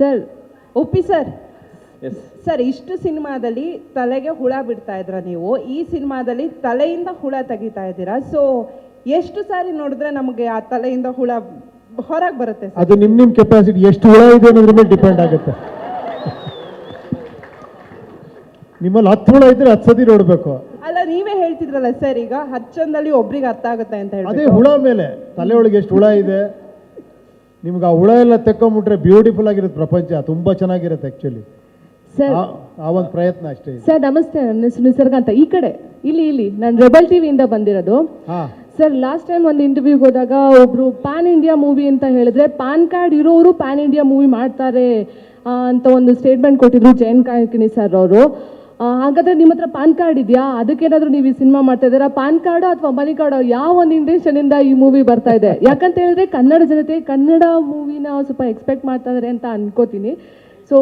Sir ಒಪ್ಪಿ sir. Yes sir, ಇಷ್ಟು ಸಿನಿಮಾದಲ್ಲಿ ತಲೆಗೆ ಹುಳ ಬಿಡ್ತಾ ಇದ್ರ ನೀವು, ಈ ಸಿನಿಮಾದಲ್ಲಿ ತಲೆಯಿಂದ ಹುಳ ತೆಗಿತಾ ಇದ್ದೀರಾ. ಸೊ ಎಷ್ಟು ಸಾರಿ ನೋಡಿದ್ರೆ ನಮಗೆ ಆ ತಲೆಯಿಂದ ಹುಳ ಹೊರಗೆ ಬರುತ್ತೆ ಸರ್? ಅದು ನಿಮ್ಮ ಕೆಪಾಸಿಟಿ ಎಷ್ಟು ಹುಳ ಇದೆ ಅನ್ನೋದ್ರ ಮೇಲೆ ಡಿಪೆಂಡ್ ಆಗುತ್ತೆ. ನಿಮ್ಮಲ್ಲಿ 10 ಹುಳ ಇದ್ರೆ 10 ಸತಿ ನೋಡ್ಬೇಕು. ಅಲ್ಲ, ನೀವೇ ಹೇಳ್ತಿದ್ರಲ್ಲ ಸರ್, ಈಗ 10 ಜನದಲ್ಲಿ ಒಬ್ರಿಗೆ ಅರ್ಥ ಆಗುತ್ತೆ ಅಂತ ಹೇಳಿ. ಅದೇ ಹುಳ ಮೇಲೆ, ತಲೆ ಒಳಗೆ ಎಷ್ಟು ಹುಳ ಇದೆ ನಿಮ್ಗೆ ಆ ಹುಳ ಎಲ್ಲ ತೆಕ್ಕೊಂಬಿಟ್ರೆ ಬ್ಯೂಟಿಫುಲ್ ಆಗಿರುತ್ತೆ ಪ್ರಪಂಚ, ತುಂಬಾ ಚೆನ್ನಾಗಿರುತ್ತೆ ಆಕ್ಚುಲಿ. ಸರ್ ಆ ಒಂದು ಪ್ರಯತ್ನ ಅಷ್ಟೇ. ಸರ್ ನಮಸ್ತೆ, ನನ್ನ ಹೆಸರು ನಿಸರ್ಗ ಅಂತ. ಈ ಕಡೆ ಇಲ್ಲಿ ನಾನು ರೆಬಲ್ ಟಿವಿಯಿಂದ ಬಂದಿರೋದು. ಸರ್, ಲಾಸ್ಟ್ ಟೈಮ್ ಒಂದು ಇಂಟರ್ವ್ಯೂಗೆ ಹೋದಾಗ ಒಬ್ರು ಪ್ಯಾನ್ ಇಂಡಿಯಾ ಮೂವಿ ಅಂತ ಹೇಳಿದ್ರೆ ಪ್ಯಾನ್ ಕಾರ್ಡ್ ಇರೋರು ಪ್ಯಾನ್ ಇಂಡಿಯಾ ಮೂವಿ ಮಾಡ್ತಾರೆ ಅಂತ ಒಂದು ಸ್ಟೇಟ್ಮೆಂಟ್ ಕೊಟ್ಟಿದ್ರು ಜಯಂತ್ ಕಾಯ್ಕಿಣಿ ಸರ್ ಅವರು. ಹಾಗಾದ್ರೆ ನಿಮ್ಮ ಹತ್ರ ಪಾನ್ ಕಾರ್ಡ್ ಇದೆಯಾ? ಅದಕ್ಕೇನಾದ್ರೂ ನೀವು ಈ ಸಿನಿಮಾ ಮಾಡ್ತಾ ಇದ್ದೀರಾ? ಪಾನ್ ಕಾರ್ಡು ಅಥವಾ ಮನಿ ಕಾರ್ಡು ಯಾವ ಒಂದು ಇಂಟೆನ್ಷನಿಂದ ಈ ಮೂವಿ ಬರ್ತಾ ಇದೆ? ಯಾಕಂತ ಹೇಳಿದ್ರೆ ಕನ್ನಡ ಜನತೆ ಕನ್ನಡ ಮೂವಿನ ಸ್ವಲ್ಪ ಎಕ್ಸ್ಪೆಕ್ಟ್ ಮಾಡ್ತಾ ಇದ್ದಾರೆ ಅಂತ ಅನ್ಕೋತೀನಿ. ಸೊ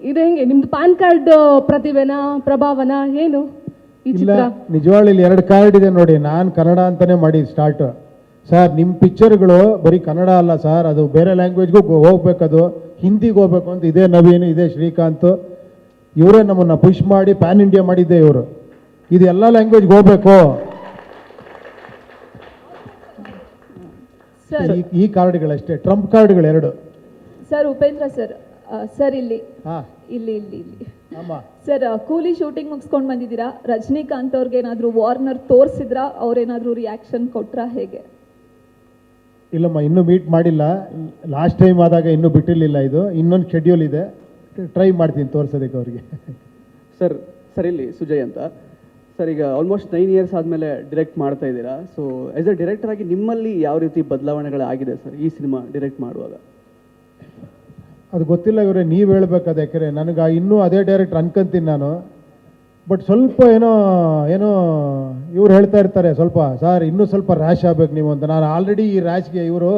ಇದು ಹೆಂಗೆ ನಿಮ್ದು ಪಾನ್ ಕಾರ್ಡ್ ಪ್ರತಿಭೆನಾ ಪ್ರಭಾವನಾ ಏನು ಈ ಇಲ್ಲ, ಚಿತ್ರ? ನಿಜವಾಗ್ಲೂ 2 ಕಾರ್ಡ್ ಇದೆ ನೋಡಿ. ನಾನು ಕನ್ನಡ ಅಂತಾನೆ ಮಾಡಿ ಸ್ಟಾರ್ಟ್. ಸರ್, ನಿಮ್ಮ ಪಿಕ್ಚರ್ಗಳು ಬರೀ ಕನ್ನಡ ಅಲ್ಲ ಸರ್, ಅದು ಬೇರೆ ಲ್ಯಾಂಗ್ವೇಜ್ಗೂ ಹೋಗ್ಬೇಕದು, ಹಿಂದಿಗೆ ಹೋಗ್ಬೇಕು ಅಂತ. ಇದೇ ನವೀನ್, ಇದೇ ಶ್ರೀಕಾಂತ್, ಇವರೇ ನಮ್ಮನ್ನು ಪುಷ್ ಮಾಡಿ ಪ್ಯಾನ್ ಇಂಡಿಯಾ ಮಾಡಿದ್ದೆ ಇವರು. ಇದು ಎಲ್ಲ ಲ್ಯಾಂಗ್ವೇಜ್ಗೆ ಹೋಗ್ಬೇಕು. ಈ ಕಾರ್ಡ್ಗಳಷ್ಟೇ, ಟ್ರಂಪ್ ಕಾರ್ಡ್ಗಳು 2. ಸರ್, ಉಪೇಂದ್ರ ಸರ್, ಸರ್ ಇಲ್ಲಿ ಹಾಂ ಇಲ್ಲಿ ಇಲ್ಲಿ ಇಲ್ಲಿ ಅಮ್ಮ ಸರ್, ಕೂಲಿ ಶೂಟಿಂಗ್ ಮುಗಿಸ್ಕೊಂಡು ಬಂದಿದ್ದೀರಾ. ರಜನಿಕಾಂತ್ ಅವ್ರಿಗೆ ಏನಾದರೂ ವಾರ್ನರ್ ತೋರಿಸಿದ್ರಾ? ಅವ್ರೇನಾದರೂ ರಿಯಾಕ್ಷನ್ ಕೊಟ್ರಾ? ಹೇಗೆ? ಇಲ್ಲಮ್ಮ, ಇನ್ನೂ ಮೀಟ್ ಮಾಡಿಲ್ಲ. ಲಾಸ್ಟ್ ಟೈಮ್ ಆದಾಗ ಇನ್ನೂ ಬಿಟ್ಟಿರಲಿಲ್ಲ. ಇದು ಇನ್ನೊಂದು ಶೆಡ್ಯೂಲ್ ಇದೆ, ಟ್ರೈ ಮಾಡ್ತೀನಿ ತೋರಿಸೋದಕ್ಕೆ ಅವ್ರಿಗೆ. ಸರ್ ಇಲ್ಲಿ ಸುಜಯ್ ಅಂತ ಸರ್. ಈಗ ಆಲ್ಮೋಸ್ಟ್ 9 ಇಯರ್ಸ್ ಆದಮೇಲೆ ಡೈರೆಕ್ಟ್ ಮಾಡ್ತಾ ಇದ್ದೀರಾ. ಸೊ ಆಸ್ ಎ ಡೈರೆಕ್ಟರ್ ಆಗಿ ನಿಮ್ಮಲ್ಲಿ ಯಾವ ರೀತಿ ಬದಲಾವಣೆಗಳಾಗಿದೆ ಸರ್ ಈ ಸಿನಿಮಾ ಡೈರೆಕ್ಟ್ ಮಾಡುವಾಗ? ಅದು ಗೊತ್ತಿಲ್ಲ ಇವರೇ, ನೀವು ಹೇಳ್ಬೇಕಾದ. ಯಾಕೆಂದರೆ ನನಗೆ ಇನ್ನೂ ಅದೇ ಡೈರೆಕ್ಟರ್ ಅನ್ಕೊಂತೀನಿ ನಾನು. ಬಟ್ ಸ್ವಲ್ಪ ಏನೋ ಇವ್ರು ಹೇಳ್ತಾ ಇರ್ತಾರೆ ಸ್ವಲ್ಪ, ಸರ್ ಇನ್ನೂ ಸ್ವಲ್ಪ ರ್ಯಾಶ್ ಆಗ್ಬೇಕು ನೀವು ಅಂತ. ನಾನು ಆಲ್ರೆಡಿ ಈ ರ್ಯಾಶ್ಗೆ ಇವರು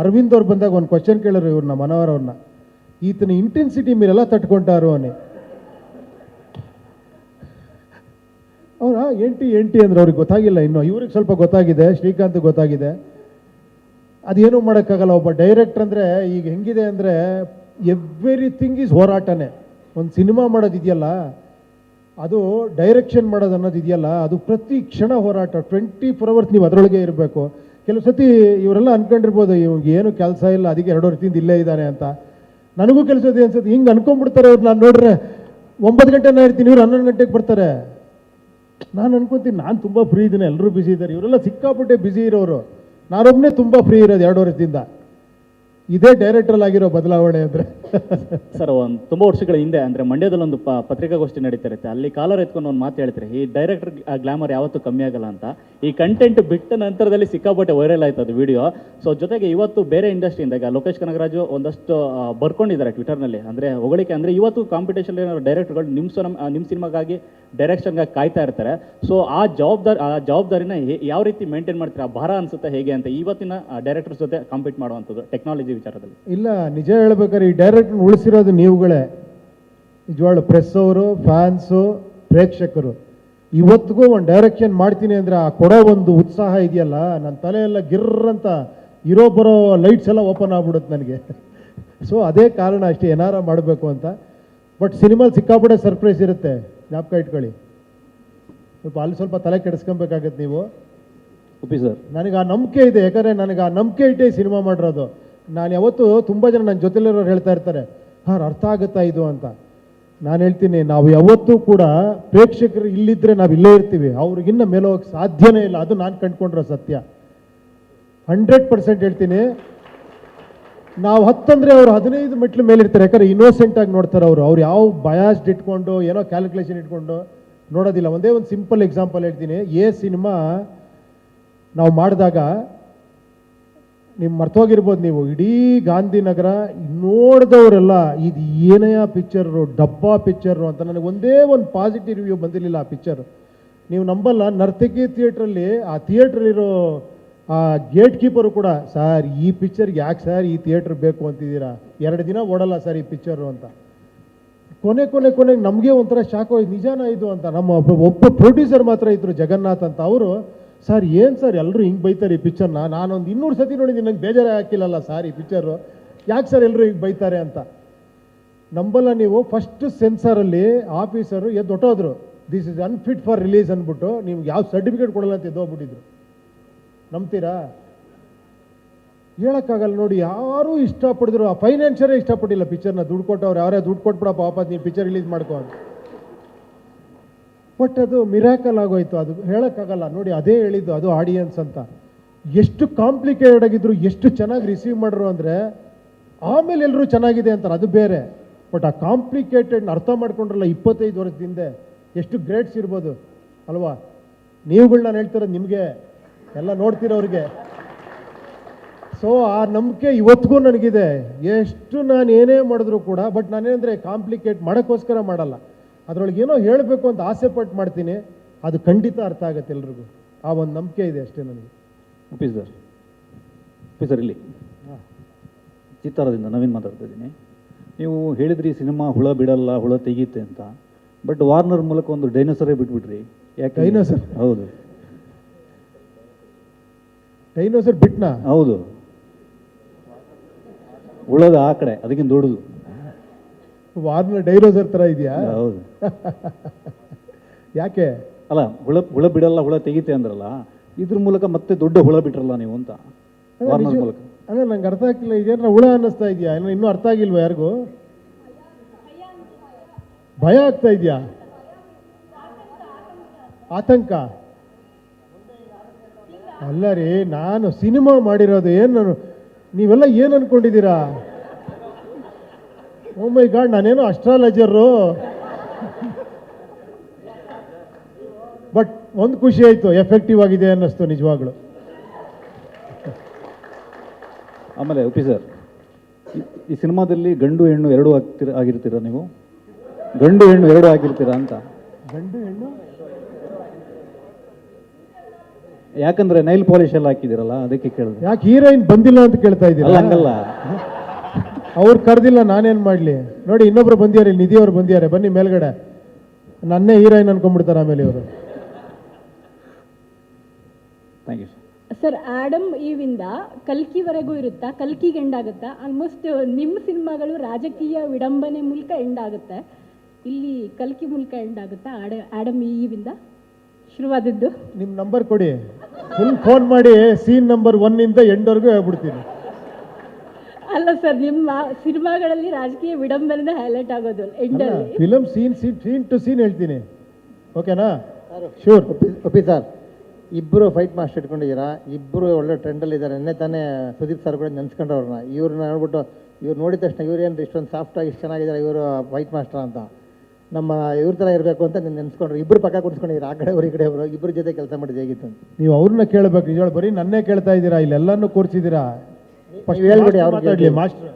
ಅರವಿಂದ್ ಅವ್ರು ಬಂದಾಗ ಒಂದು ಕ್ವಶನ್ ಕೇಳೋರು ಇವ್ರನ್ನ, ಮನೋಹರ್ ಅವ್ರನ್ನ, ಈತನ ಇಂಟೆನ್ಸಿಟಿ ಮೀರೆಲ್ಲ ತಟ್ಕೊಂಟಾರು ಅನ್ನಿ. ಅವ್ರ ಎಂಟಿ ಅಂದ್ರೆ ಅವ್ರಿಗೆ ಗೊತ್ತಾಗಿಲ್ಲ ಇನ್ನು. ಇವ್ರಿಗೆ ಸ್ವಲ್ಪ ಗೊತ್ತಾಗಿದೆ, ಶ್ರೀಕಾಂತ್ ಗೊತ್ತಾಗಿದೆ. ಅದೇನೂ ಮಾಡೋಕ್ಕಾಗಲ್ಲ. ಒಬ್ಬ ಡೈರೆಕ್ಟರ್ ಅಂದರೆ ಈಗ ಹೆಂಗಿದೆ ಅಂದರೆ ಎವ್ರಿಥಿಂಗ್ ಈಸ್ ಹೋರಾಟನೇ. ಒಂದು ಸಿನಿಮಾ ಮಾಡೋದಿದೆಯಲ್ಲ, ಅದು ಡೈರೆಕ್ಷನ್ ಮಾಡೋದು ಅನ್ನೋದು ಇದೆಯಲ್ಲ, ಅದು ಪ್ರತಿ ಕ್ಷಣ ಹೋರಾಟ. 24 hours ನೀವು ಅದರೊಳಗೆ ಇರಬೇಕು. ಕೆಲವು ಸತಿ ಇವರೆಲ್ಲ ಅನ್ಕೊಂಡಿರ್ಬೋದು ಇವ್ಗೆ ಏನು ಕೆಲಸ ಇಲ್ಲ, ಅದಕ್ಕೆ 2 ವರ್ಷದಿಂದ ಇಲ್ಲೇ ಇದ್ದಾನೆ ಅಂತ. ನನಗೂ ಕೆಲಸ ಇದೆ ಅನ್ಸುತ್ತೆ. ಹಿಂಗೆ ಅನ್ಕೊಂಡ್ಬಿಡ್ತಾರೆ ಅವ್ರು. ನಾನು ನೋಡ್ರೆ 9 ಗಂಟೆನ ಇರ್ತೀನಿ, ಇವ್ರು 11 ಗಂಟೆಗೆ ಬರ್ತಾರೆ. ನಾನು ಅನ್ಕೊತೀನಿ ನಾನು ತುಂಬ ಫ್ರೀ ಇದ್ದೀನಿ, ಎಲ್ಲರೂ ಬ್ಯುಸಿ ಇದ್ದಾರೆ. ಇವರೆಲ್ಲ ಸಿಕ್ಕಾಪಟ್ಟೆ ಬ್ಯುಸಿ ಇರೋರು, ನಾನೊಬ್ಬನೇ ತುಂಬ ಫ್ರೀ ಇರೋದು 2 ವರ್ಷದಿಂದ. ಇದೇ ಡೈರೆಕ್ಟರ್ ಆಗಿರೋ ಬದಲಾವಣೆ ಅಂದರೆ. ಸರ್, ಒಂದು ತುಂಬ ವರ್ಷಗಳ ಹಿಂದೆ ಅಂದರೆ ಮಂಡ್ಯದಲ್ಲಿ ಒಂದು ಪತ್ರಿಕಾಗೋಷ್ಠಿ ನಡೀತಿರುತ್ತೆ. ಅಲ್ಲಿ ಕಾಲರ್ ಎತ್ಕೊಂಡು ಒಂದು ಮಾತು ಹೇಳ್ತಾರೆ, ಈ ಡೈರೆಕ್ಟರ್ ಗ್ಲಾಮರ್ ಯಾವತ್ತೂ ಕಮ್ಮಿ ಆಗಲ್ಲ ಅಂತ. ಈ ಕಂಟೆಂಟ್ ಬಿಟ್ಟ ನಂತರದಲ್ಲಿ ಸಿಕ್ಕಾಪಟ್ಟೆ ವೈರಲ್ ಆಯ್ತು ಅದು ವಿಡಿಯೋ. ಸೊ ಜೊತೆಗೆ ಇವತ್ತು ಬೇರೆ ಇಂಡಸ್ಟ್ರಿಯಿಂದ ಈಗ ಲೋಕೇಶ್ ಕನಗರಾಜು ಒಂದಷ್ಟು ಬರ್ಕೊಂಡಿದ್ದಾರೆ ಟ್ವಿಟರ್ನಲ್ಲಿ, ಅಂದರೆ ಹೊಗಳಿಕೆ. ಅಂದರೆ ಇವತ್ತು ಕಾಂಪಿಟೇಷನ್ ಡೈರೆಕ್ಟರ್ಗಳು ನಿಮ್ಮ ಸಿನಿಮಾಗಾಗಿ ಡೈರೆಕ್ಷನ್ಗಾಗಿ ಕಾಯ್ತಾ ಇರ್ತಾರೆ. ಸೊ ಆ ಜವಾಬ್ದಾರಿನ ಯಾವ ರೀತಿ ಮೇಂಟೈನ್ ಮಾಡ್ತೀರಾ? ಭಾರ ಅನ್ಸುತ್ತೆ ಹೇಗೆ ಅಂತ ಇವತ್ತಿನ ಡೈರೆಕ್ಟರ್ಸ್ ಜೊತೆ ಕಾಂಪೀಟ್ ಮಾಡುವಂಥದ್ದು ಟೆಕ್ನಾಲಜಿ ವಿಚಾರದಲ್ಲಿ? ಇಲ್ಲ, ನಿಜ ಹೇಳ್ಬೇಕಾದ್ರೆ ಈ ಡೈರೆಕ್ಟರ್ ಉಳಿಸಿರೋದು ನೀವುಗಳೇ. ನಿಜವಾಗ್ಲು ಪ್ರೆಸ್ ಅವರು, ಫ್ಯಾನ್ಸು, ಪ್ರೇಕ್ಷಕರು. ಇವತ್ತಿಗೂ ಒಂದು ಡೈರೆಕ್ಷನ್ ಮಾಡ್ತೀನಿ ಅಂದರೆ ಆ ಕೊಡೋ ಒಂದು ಉತ್ಸಾಹ ಇದೆಯಲ್ಲ, ನನ್ನ ತಲೆಯೆಲ್ಲ ಗಿರ್ರಂತ ಇರೋ ಬರೋ ಲೈಟ್ಸ್ ಎಲ್ಲ ಓಪನ್ ಆಗ್ಬಿಡುತ್ತೆ ನನಗೆ. ಸೊ ಅದೇ ಕಾರಣ ಅಷ್ಟೇ, ಏನಾರ ಮಾಡಬೇಕು ಅಂತ. ಬಟ್ ಸಿನಿಮಾಲ್ ಸಿಕ್ಕಾಪಟ್ಟೆ ಸರ್ಪ್ರೈಸ್ ಇರುತ್ತೆ, ಜ್ಞಾಪಕ ಇಟ್ಕೊಳ್ಳಿ. ಅಲ್ಲಿ ಸ್ವಲ್ಪ ತಲೆ ಕೆಡಿಸ್ಕೊಬೇಕಾಗತ್ತೆ ನೀವು. ಉಪಿ ಸರ್, ನನಗೆ ಆ ನಂಬಿಕೆ ಇದೆ. ಯಾಕಂದರೆ ನನಗೆ ಆ ನಂಬಿಕೆ ಇಟ್ಟೆ ಸಿನಿಮಾ ಮಾಡಿರೋದು. ನಾನು ಯಾವತ್ತು ತುಂಬ ಜನ ನನ್ನ ಜೊತೆಲಿರೋರು ಹೇಳ್ತಾ ಇರ್ತಾರೆ, ಅರ್ಥ ಆಗುತ್ತಾ ಇದು ಅಂತ. ನಾನು ಹೇಳ್ತೀನಿ, ನಾವು ಯಾವತ್ತೂ ಕೂಡ ಪ್ರೇಕ್ಷಕರು ಇಲ್ಲಿದ್ದರೆ ನಾವು ಇಲ್ಲೇ ಇರ್ತೀವಿ, ಅವ್ರಿಗಿನ್ನ ಮೇಲೆ ಹೋಗಕ್ಕೆ ಸಾಧ್ಯನೇ ಇಲ್ಲ. ಅದು ನಾನು ಕಂಡುಕೊಂಡಿರೋ ಸತ್ಯ. 100% ಹೇಳ್ತೀನಿ. ನಾವು 10 ಅಂದರೆ ಅವ್ರು 15 ಮೆಟ್ಲು ಮೇಲಿರ್ತಾರೆ. ಯಾಕಂದರೆ ಇನ್ನೋಸೆಂಟಾಗಿ ನೋಡ್ತಾರೆ ಅವರು. ಅವ್ರು ಯಾವ ಬಯಾಸ್ಡ್ ಇಟ್ಕೊಂಡು ಏನೋ ಕ್ಯಾಲ್ಕುಲೇಷನ್ ಇಟ್ಕೊಂಡು ನೋಡೋದಿಲ್ಲ. ಒಂದೇ ಒಂದು ಸಿಂಪಲ್ ಎಕ್ಸಾಂಪಲ್ ಹೇಳ್ತೀನಿ. ಸಿನಿಮಾ ನಾವು ಮಾಡಿದಾಗ ನೀವು ಮರ್ತೋಗಿರ್ಬೋದು, ನೀವು ಇಡೀ ಗಾಂಧಿನಗರ ನೋಡಿದವರೆಲ್ಲ ಇದು ಏನಯ್ಯ ಪಿಕ್ಚರು, ಡಬ್ಬಾ ಪಿಕ್ಚರು ಅಂತ. ನನಗೆ ಒಂದೇ ಒಂದು ಪಾಸಿಟಿವ್ ರಿವ್ಯೂ ಬಂದಿರಲಿಲ್ಲ ಆ ಪಿಕ್ಚರ್. ನೀವು ನಂಬಲ್ಲ, ನರ್ತಕಿ ಥಿಯೇಟ್ರಲ್ಲಿ ಆ ಥಿಯೇಟ್ರಲ್ಲಿರೋ ಆ ಗೇಟ್ ಕೀಪರು ಕೂಡ, ಸರ್ ಈ ಪಿಕ್ಚರ್ಗೆ ಯಾಕೆ ಸರ್ ಈ ಥಿಯೇಟ್ರ್ ಬೇಕು ಅಂತಿದ್ದೀರಾ, 2 ದಿನ ಓಡಲ್ಲ ಸರ್ ಈ ಪಿಕ್ಚರು ಅಂತ. ಕೊನೆಗೆ ನಮಗೆ ಒಂಥರ ಶಾಕ್ ಹೋಯ್ತು, ನಿಜಾನ ಇದು ಅಂತ. ನಮ್ಮ ಒಬ್ಬ ಪ್ರೊಡ್ಯೂಸರ್ ಮಾತ್ರ ಇದ್ರು, ಜಗನ್ನಾಥ್ ಅಂತ. ಅವರು, ಸರ್ ಏನು ಸರ್ ಎಲ್ಲರೂ ಹಿಂಗೆ ಬೈತಾರೆ ಈ ಪಿಕ್ಚರ್ನ, ನಾನೊಂದು 200 ಸತಿ ನೋಡಿದ್ದೀನಿ, ನಂಗೆ ಬೇಜಾರೇ ಹಾಕಿಲ್ಲಲ್ಲ ಸರ್ ಈ ಪಿಕ್ಚರು, ಯಾಕೆ ಸರ್ ಎಲ್ಲರೂ ಹಿಂಗೆ ಬೈತಾರೆ ಅಂತ. ನಂಬಲ್ಲ ನೀವು. ಫಸ್ಟ್ ಸೆನ್ಸಾರಲ್ಲಿ ಆಫೀಸರು ಎದ್ದು ಹೊಟ್ಟೋದ್ರು, this is unfit for release ಅಂದ್ಬಿಟ್ಟು ನಿಮ್ಗೆ ಯಾವ ಸರ್ಟಿಫಿಕೇಟ್ ಕೊಡಲ್ಲ ಅಂತ ಎದ್ದೋಗ್ಬಿಟ್ಟಿದ್ರು. ನಂಬ್ತೀರಾ? ಹೇಳೋಕ್ಕಾಗಲ್ಲ ನೋಡಿ. ಯಾರೂ ಇಷ್ಟಪಡಿದ್ರು, ಆ ಫೈನಾನ್ಷಿಯರೇ ಇಷ್ಟಪಟ್ಟಿಲ್ಲ ಪಿಕ್ಚರ್ನ. ದುಡ್ಡು ಕೊಟ್ಟವ್ರು ಯಾರೇ ದುಡ್ಡು ಕೊಟ್ಬಿಡಪ್ಪ ಪಾಪ ನೀನು ಪಿಕ್ಚರ್ ರಿಲೀಸ್ ಮಾಡ್ಕೊ. ಬಟ್ ಅದು ಮಿರಾಕಲ್ ಆಗೋಯ್ತು. ಅದು ಹೇಳೋಕ್ಕಾಗಲ್ಲ ನೋಡಿ. ಅದೇ ಹೇಳಿದ್ದು, ಅದು ಆಡಿಯನ್ಸ್ ಅಂತ. ಎಷ್ಟು ಕಾಂಪ್ಲಿಕೇಟೆಡ್ ಆಗಿದ್ರು, ಎಷ್ಟು ಚೆನ್ನಾಗಿ ರಿಸೀವ್ ಮಾಡ್ರು ಅಂದರೆ ಆಮೇಲೆ ಎಲ್ಲರೂ ಚೆನ್ನಾಗಿದೆ ಅಂತಾರೆ, ಅದು ಬೇರೆ. ಬಟ್ ಆ ಕಾಂಪ್ಲಿಕೇಟೆಡ್ ಅರ್ಥ ಮಾಡ್ಕೊಂಡ್ರಲ್ಲ 25 ವರ್ಷದಿಂದ, ಎಷ್ಟು ಗ್ರೇಟ್ಸ್ ಇರ್ಬೋದು ಅಲ್ವಾ? ನೀವುಗಳು ನಾನು ಹೇಳ್ತಿರೋದು ನಿಮಗೆ, ಎಲ್ಲ ನೋಡ್ತಿರೋರಿಗೆ. ಸೊ ಆ ನಂಬಿಕೆ ಇವತ್ತಿಗೂ ನನಗಿದೆ. ಎಷ್ಟು ನಾನು ಏನೇ ಮಾಡಿದ್ರು ಕೂಡ, ಬಟ್ ನಾನೇನಂದರೆ ಕಾಂಪ್ಲಿಕೇಟ್ ಮಾಡೋಕ್ಕೋಸ್ಕರ ಮಾಡಲ್ಲ. ಅದರೊಳಗೆ ಏನೋ ಹೇಳಬೇಕು ಅಂತ ಆಸೆ ಪಟ್ಟು ಮಾಡ್ತೀನಿ, ಅದು ಖಂಡಿತ ಅರ್ಥ ಆಗುತ್ತೆ ಎಲ್ರಿಗೂ. ಆ ಒಂದು ನಂಬಿಕೆ ಇದೆ ಅಷ್ಟೇ ನನಗೆ. ಸರ್ ಇಲ್ಲಿ ಚಿತ್ತಾರದಿಂದ ನವೀನ್ ಮಾತಾಡ್ತಾ ಇದ್ದೀನಿ. ನೀವು ಹೇಳಿದ್ರಿ ಸಿನಿಮಾ ಹುಳ ಬಿಡಲ್ಲ, ಹುಳ ತೆಗೀತೆ ಅಂತ. ಬಟ್ ವಾರ್ನರ್ ಮೂಲಕ ಒಂದು ಡೈನೋಸರೇ ಬಿಟ್ಬಿಟ್ರಿ, ಯಾಕೆ? ಡೈನೋಸರ್? ಹೌದು, ಡೈನೋಸರ್ ಬಿಟ್ನಾ? ಹೌದು, ಹುಳದ ಆ ಕಡೆ ಅದಕ್ಕಿಂತ ದೊಡ್ಡದು. ವಾರ್ನರ್ ಡೈನೋಸರ್ ಥರ ಇದೆಯಾ? ಹೌದು. ಯಾಕೆ? ಅಲ್ಲ, ಹುಳ ಬಿಡಲ್ಲ, ಹುಳ ತೆಗೀತೆ ಅಂದ್ರಲ್ಲ, ಇದ್ರ ಮೂಲಕ ಮತ್ತೆ ದೊಡ್ಡ ಹುಳ ಬಿಟ್ರಲ್ಲ ನೀವು ಅಂತ. ವಾರ್ನರ್ ಮೂಲಕ ಅಲ್ಲ, ನಂಗೆ ಅರ್ಥ ಆಗ್ತಿಲ್ಲ. ಇದೇನ ಹುಳ ಅನ್ನಿಸ್ತಾ ಇದೆಯಾ? ಇನ್ನೂ ಅರ್ಥ ಆಗಿಲ್ವಾ ಯಾರಿಗೂ? ಭಯ ಆಗ್ತಾ ಇದೆಯಾ? ಆತಂಕ? ಅಲ್ಲ ರೀ, ನಾನು ಸಿನಿಮಾ ಮಾಡಿರೋದು ಏನು, ನೀವೆಲ್ಲ ಏನು ಅನ್ಕೊಂಡಿದ್ದೀರಾ? ಓ ಮೈ ಗಾಡ್, ನಾನೇನೋ ಅಸ್ಟ್ರಾಲಜರು. ಬಟ್ ಒಂದು ಖುಷಿ ಆಯಿತು, ಎಫೆಕ್ಟಿವ್ ಆಗಿದೆ ಅನ್ನಿಸ್ತು ನಿಜವಾಗ್ಲು. ಆಮೇಲೆ ಸರ್, ಈ ಸಿನಿಮಾದಲ್ಲಿ ಗಂಡು ಹೆಣ್ಣು ಎರಡೂ ಆಗಿರ್ತೀರಾ ನೀವು? ಗಂಡು ಹೆಣ್ಣು ಎರಡೂ ಆಗಿರ್ತೀರಾ ಅಂತ. ಗಂಡು ಹೆಣ್ಣು ಯಾಕಂದ್ರೆ ನೈಲ್ ಪಾಲಿಶ್ ಎಲ್ಲ ಹಾಕಿದಿರಲ್ಲ, ಅದಕ್ಕೆ ಕೇಳಿದೆ. ಯಾಕೆ ಹೀರೋಯಿನ್ ಬಂದಿಲ್ಲ ಅಂತ ಕೇಳ್ತಾ ಇದ್ದೀರಾ? ಹಂಗಲ್ಲ, ಅವ್ರು ಕರೆದಿಲ್ಲ, ನಾನೇನು ಮಾಡಲಿ? ನೋಡಿ, ಇನ್ನೊಬ್ರು ಬಂದಿದ್ದಾರೆ, ನಿಧಿ ಅವ್ರು ಬಂದಿದ್ದಾರೆ, ಬನ್ನಿ ಮೇಲ್ಗಡೆ. ನನ್ನೇ ಹೀರೋಯಿನ್ ಅನ್ಕೊಂಡ್ಬಿಡ್ತಾರೆ ಆಮೇಲೆ ಇವರು. Thank you sir. ಆಡಮ್ ಈವಿಂದ ಕಲ್ಕಿವರೆಗೂ ಇರುತ್ತಾ? ಕಲ್ಕಿಗೆ ಎಂಡ್ ಆಗುತ್ತಾ? ಆಲ್ಮೋಸ್ಟ್ ನಿಮ್ಮ ಸಿನಿಮಾಗಳು ರಾಜಕೀಯ ವಿಡಂಬನೆ ಮೂಲಕ ಎಂಡ್ ಆಗುತ್ತೆ, ಇಲ್ಲಿ ಕಲ್ಕಿ ಮೂಲಕ ಎಂಡ್ ಆಗುತ್ತಾ? ಆಡಮ್ ಈವಿಂದ ಶುರುವಾದದ್ದು. ನಿಮ್ಮ ನಂಬರ್ ಕೊಡಿ, ಫುಲ್ ಫೋನ್ ಮಾಡಿ ಸೀನ್ ನಂಬರ್ 1 ಇಂದ ಎಂಡ್ವರೆಗೂ ಹೇಳ್ಬಿಡ್ತೀನಿ. ಅಲ್ಲ ಸರ್, ನಿಮ್ಮ ಸಿನಿಮಾಗಳಲ್ಲಿ ರಾಜಕೀಯ ವಿಡಂಬನೆ ಹೈಲೈಟ್ ಆಗೋದು ಎಂಡಲ್ಲಿ. ಫಿಲಮ್ ಸೀನ್ ಟು ಸೀನ್ ಹೇಳ್ತೀನಿ, ಓಕೆನಾ? ಶೂರ್. ಒಪ್ಪಿ ಸರ್. ಇಬ್ಬರು ಫೈಟ್ ಮಾಸ್ಟರ್ ಇಟ್ಕೊಂಡಿದ್ದೀರಾ, ಇಬ್ಬರು ಒಳ್ಳೆ ಟ್ರೆಂಡಲ್ಲಿ ಇದ್ದಾರೆ. ನಿನ್ನೆ ತಾನೇ ಸುದೀಪ್ ಸರ್ ಕೂಡ ನೆನ್ಸ್ಕೊಂಡ್ರು ಅವ್ರನ್ನ. ಇವ್ರನ್ನ ನೋಡ್ಬಿಟ್ಟು ಇವ್ರು ನೋಡಿದ ತಕ್ಷಣ ಇವ್ರು ಏನು ಇಷ್ಟೊಂದು ಸಾಫ್ಟಾಗಿ ಇಷ್ಟು ಚೆನ್ನಾಗಿದ್ದಾರೆ ಇವರು ಫೈಟ್ ಮಾಸ್ಟರ್ ಅಂತ, ನಮ್ಮ ಇವ್ರ ಥರ ಇರಬೇಕು ಅಂತ ನೀನು ನೆನ್ಸ್ಕೊಂಡ್ರು. ಇಬ್ಬರು ಪಕ್ಕ ಕುಡಿಸ್ಕೊಂಡಿದ್ದೀರಾ, ಆ ಕಡೆ ಅವರು ಈ ಕಡೆ ಅವರು, ಇಬ್ಬರ ಜೊತೆ ಕೆಲಸ ಮಾಡಿದ್ದು ಹೇಗಿತ್ತು ಅಂತ. ನೀವು ಅವ್ರನ್ನ ಕೇಳಬೇಕು ನಿಜ, ಬರೀ ನನ್ನೇ ಕೇಳ್ತಾ ಇದ್ದೀರಾ, ಇಲ್ಲೆಲ್ಲನೂ ಕೂರಿಸಿದ್ದೀರಾ. ಹೇಳ್ಬಿಡಿ ಅವ್ರು ಮಾಸ್ಟರ್.